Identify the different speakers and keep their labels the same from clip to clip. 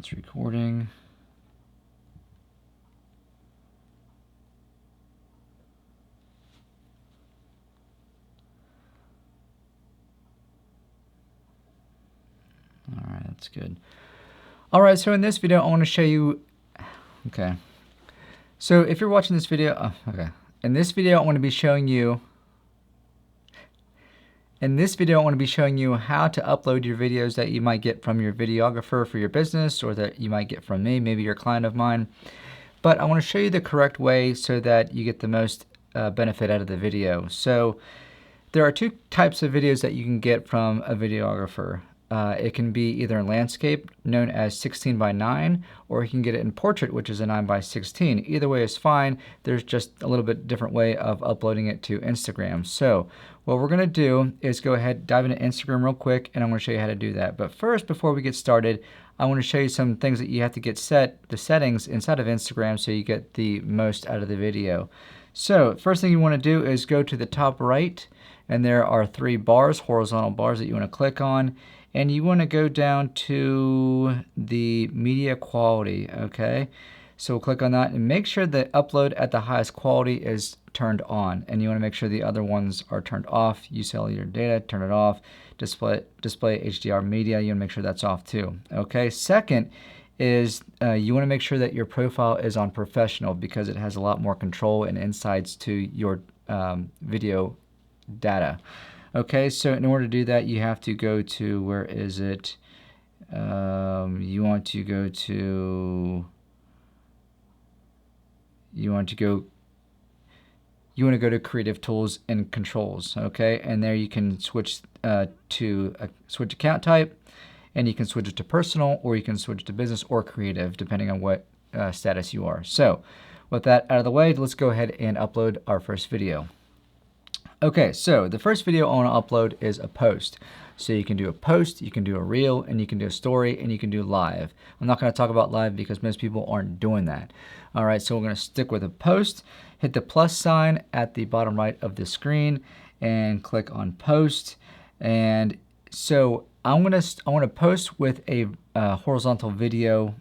Speaker 1: it's recording. All right, that's good. All right, so in this video, I want to show you, okay. So if you're watching this video, in this video, I want to be showing you how to upload your videos that you might get from your videographer for your business, or that you might get from me, maybe you're a client of mine. But I want to show you the correct way so that you get the most benefit out of the video. So there are two types of videos that you can get from a videographer. It can be either in landscape, known as 16 by 9, or you can get it in portrait, which is a 9 by 16. Either way is fine. There's just a little bit different way of uploading it to Instagram. So what we're gonna do is go ahead, dive into Instagram real quick, and I'm gonna show you how to do that. But first, before we get started, I wanna show you some things that you have to get set, the settings inside of Instagram, so you get the most out of the video. So first thing you wanna do is go to the top right, and there are 3 bars, horizontal bars that you wanna click on. And you want to go down to the media quality, okay? So we'll click on that and make sure the upload at the highest quality is turned on. And you want to make sure the other ones are turned off. You sell your data, turn it off. Display HDR media, you want to make sure that's off too, okay? Second is you want to make sure that your profile is on professional, because it has a lot more control and insights to your video data. Okay, so in order to do that, you have to go to, where is it? You want to go to Creative Tools and Controls, okay? And there you can switch to switch account type, and you can switch it to personal, or you can switch to business or creative, depending on what status you are. So with that out of the way, let's go ahead and upload our first video. Okay, so the first video I want to upload is a post. So you can do a post, you can do a reel, and you can do a story, and you can do live. I'm not going to talk about live because most people aren't doing that. All right, so we're going to stick with a post. Hit the plus sign at the bottom right of the screen and click on post. And so I want to post with a horizontal video,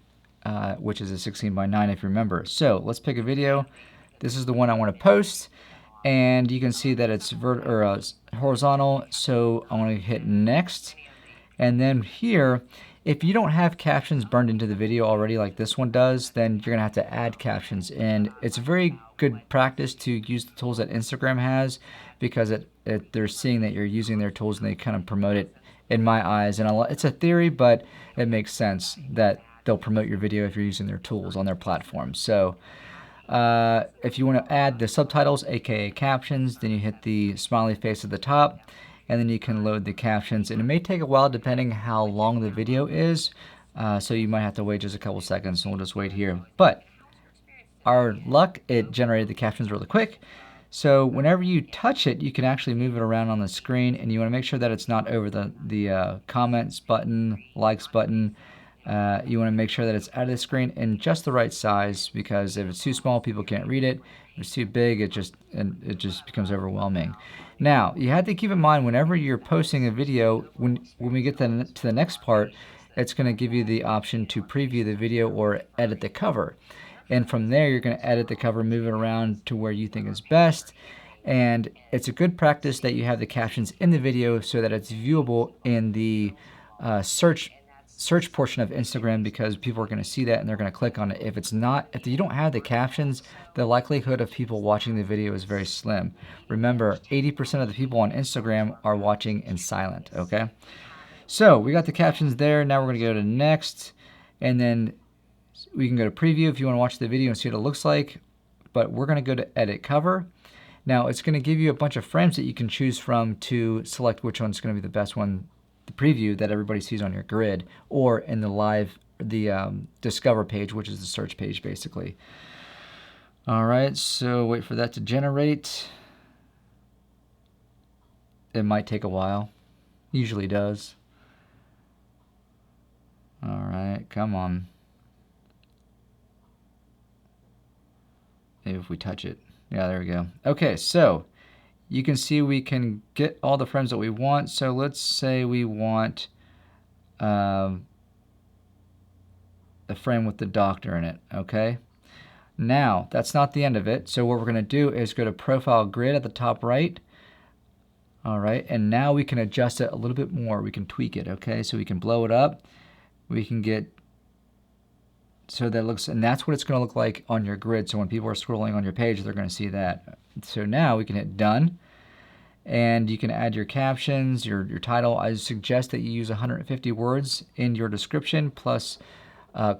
Speaker 1: which is a 16 by 9 if you remember. So let's pick a video. This is the one I want to post. And you can see that it's horizontal, so I want to hit next. And then here, if you don't have captions burned into the video already like this one does, then you're gonna have to add captions. And it's very good practice to use the tools that Instagram has, because they're seeing that you're using their tools and they kind of promote it, in my eyes. And it's a theory, but it makes sense that they'll promote your video if you're using their tools on their platform. So if you want to add the subtitles, aka captions, then you hit the smiley face at the top, and then you can load the captions. And it may take a while depending how long the video is, so you might have to wait just a couple seconds, and we'll just wait here. But our luck, it generated the captions really quick. So whenever you touch it, you can actually move it around on the screen, and you want to make sure that it's not over the comments button, likes button. You want to make sure that it's out of the screen in just the right size, because if it's too small, people can't read it. If it's too big, it just becomes overwhelming. Now, you have to keep in mind, whenever you're posting a video, when we get to the next part, it's going to give you the option to preview the video or edit the cover. And from there, you're going to edit the cover, move it around to where you think is best. And it's a good practice that you have the captions in the video so that it's viewable in the search portion of Instagram, because people are going to see that and they're going to click on it. If you don't have the captions, the likelihood of people watching the video is very slim. Remember, 80% of the people on Instagram are watching in silent, okay? So we got the captions there. Now we're going to go to next, and then we can go to preview if you want to watch the video and see what it looks like. But we're going to go to edit cover. Now it's going to give you a bunch of frames that you can choose from to select which one's going to be the best one, the preview that everybody sees on your grid, or in the discover page, which is the search page basically. All right, so wait for that to generate. It might take a while, usually does. All right, come on. Maybe if we touch it. Yeah, there we go. Okay, so you can see we can get all the frames that we want. So let's say we want the friend with the doctor in it, okay? Now, that's not the end of it. So what we're going to do is go to Profile Grid at the top right. All right, and now we can adjust it a little bit more. We can tweak it, okay? So we can blow it up. We can get, so that looks, and that's what it's going to look like on your grid. So when people are scrolling on your page, they're going to see that. So now we can hit Done. And you can add your captions, your title. I suggest that you use 150 words in your description plus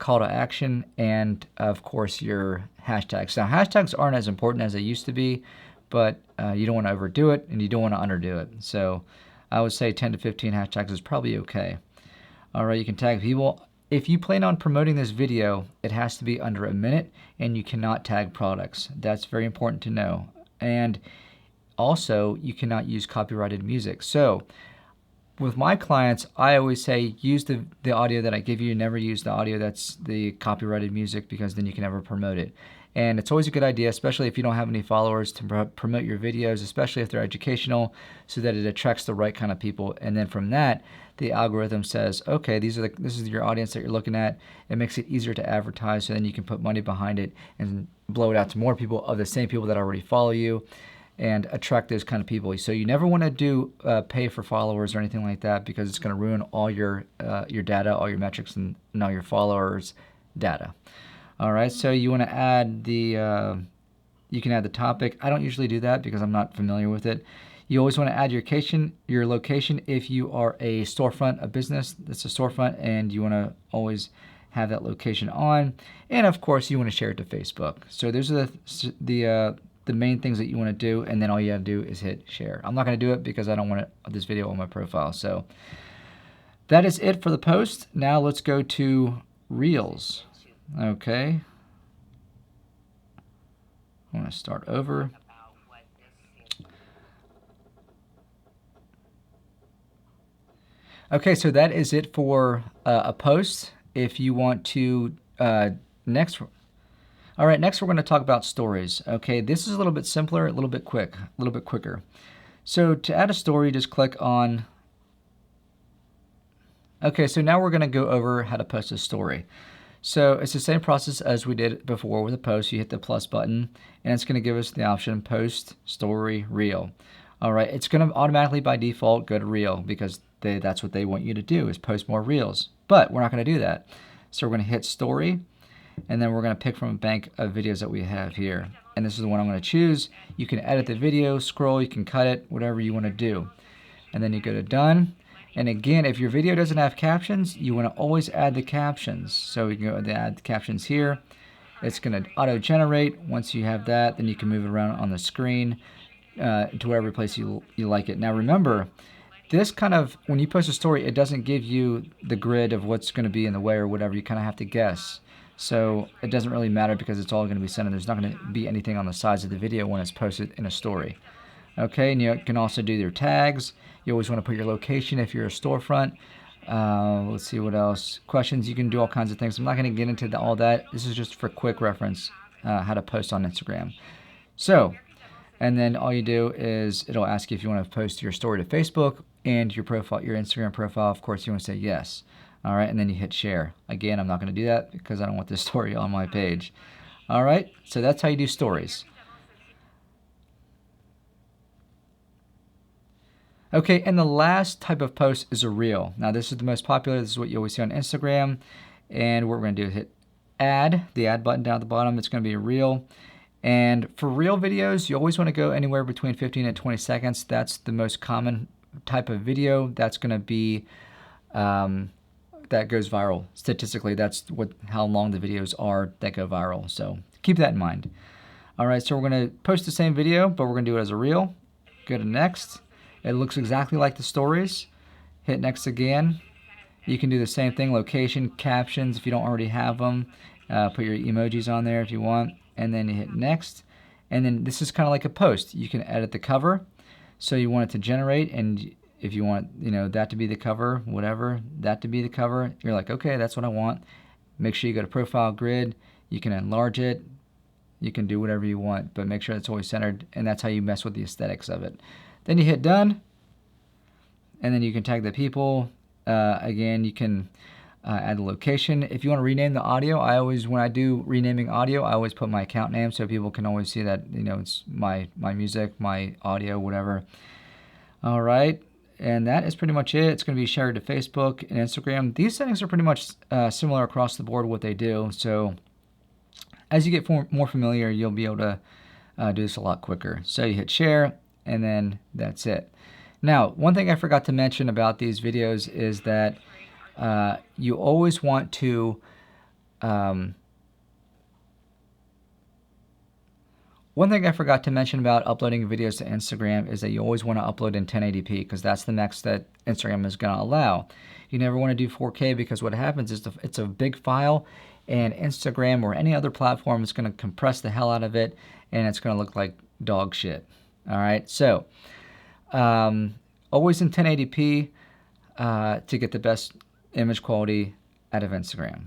Speaker 1: call to action and, of course, your hashtags. Now, hashtags aren't as important as they used to be, but you don't want to overdo it and you don't want to underdo it. So I would say 10 to 15 hashtags is probably okay. All right, you can tag people. If you plan on promoting this video, it has to be under a minute and you cannot tag products. That's very important to know. And also, you cannot use copyrighted music. So with my clients, I always say use the audio that I give you. Never use the audio that's the copyrighted music because then you can never promote it. And it's always a good idea, especially if you don't have any followers, to promote your videos, especially if they're educational, so that it attracts the right kind of people. And then from that, the algorithm says, okay, this is your audience that you're looking at. It makes it easier to advertise, so then you can put money behind it and blow it out to more people of the same people that already follow you, and attract those kind of people. So you never want to do pay for followers or anything like that, because it's going to ruin all your data, all your metrics, and all your followers' data. All right, so you want to add the, you can add the topic. I don't usually do that because I'm not familiar with it. You always want to add your location if you are a storefront, a business that's a storefront, and you want to always have that location on. And of course, you want to share it to Facebook. So those are the main things that you want to do, and then all you have to do is hit share. I'm not going to do it because I don't want this video on my profile. So that is it for the post. Now let's go to Reels. Okay. I want to start over. Okay, so that is it for a post. If you want to, next we're going to talk about stories. Okay, this is a little bit simpler, a little bit quicker. So to add a story, just click on, okay, so now we're going to go over how to post a story. So it's the same process as we did before with a post. You hit the plus button, and it's going to give us the option post, story, reel. All right, it's going to automatically by default go to reel because that's what they want you to do, is post more reels. But we're not going to do that. So we're going to hit story, and then we're going to pick from a bank of videos that we have here. And this is the one I'm going to choose. You can edit the video, scroll, you can cut it, whatever you want to do. And then you go to done. And again, if your video doesn't have captions, you want to always add the captions. So we can go to add the captions here. It's going to auto-generate. Once you have that, then you can move it around on the screen to whatever place you like it. Now remember, this kind of, when you post a story, it doesn't give you the grid of what's going to be in the way or whatever. You kind of have to guess. So it doesn't really matter because it's all going to be centered. There's not going to be anything on the sides of the video when it's posted in a story. Okay, and you can also do your tags. You always want to put your location if you're a storefront. Let's see what else. Questions, you can do all kinds of things. I'm not going to get into all that. This is just for quick reference, how to post on Instagram. So, and then all you do is it'll ask you if you want to post your story to Facebook and your profile, your Instagram profile. Of course, you want to say yes. All right, and then you hit share. Again, I'm not going to do that because I don't want this story on my page. All right, so that's how you do stories. Okay, and the last type of post is a reel. Now, this is the most popular. This is what you always see on Instagram. And what we're going to do is hit add, the add button down at the bottom. It's going to be a reel. And for reel videos, you always want to go anywhere between 15 and 20 seconds. That's the most common type of video. That's going to be, that goes viral. Statistically, that's how long the videos are that go viral. So keep that in mind. All right, so we're going to post the same video, but we're going to do it as a reel. Go to next. It looks exactly like the stories. Hit next again. You can do the same thing, location, captions, if you don't already have them. Put your emojis on there if you want. And then you hit next. And then this is kind of like a post. You can edit the cover. So you want it to generate, and if you want, that to be the cover, whatever, that to be the cover, you're like, okay, that's what I want. Make sure you go to Profile Grid. You can enlarge it. You can do whatever you want, but make sure it's always centered, and that's how you mess with the aesthetics of it. Then you hit done, and then you can tag the people. Again, you can add the location. If you want to rename the audio, when I do renaming audio, I always put my account name so people can always see that, it's my music, my audio, whatever. All right. And that is pretty much it. It's going to be shared to Facebook and Instagram. These settings are pretty much similar across the board what they do. So as you get more familiar, you'll be able to do this a lot quicker. So you hit share, and then that's it. Now, one thing I forgot to mention about these videos is that you always want to one thing I forgot to mention about uploading videos to Instagram is that you always want to upload in 1080p because that's the max that Instagram is going to allow. You never want to do 4K because what happens is it's a big file, and Instagram or any other platform is going to compress the hell out of it, and it's going to look like dog shit. All right, so always in 1080p to get the best image quality out of Instagram.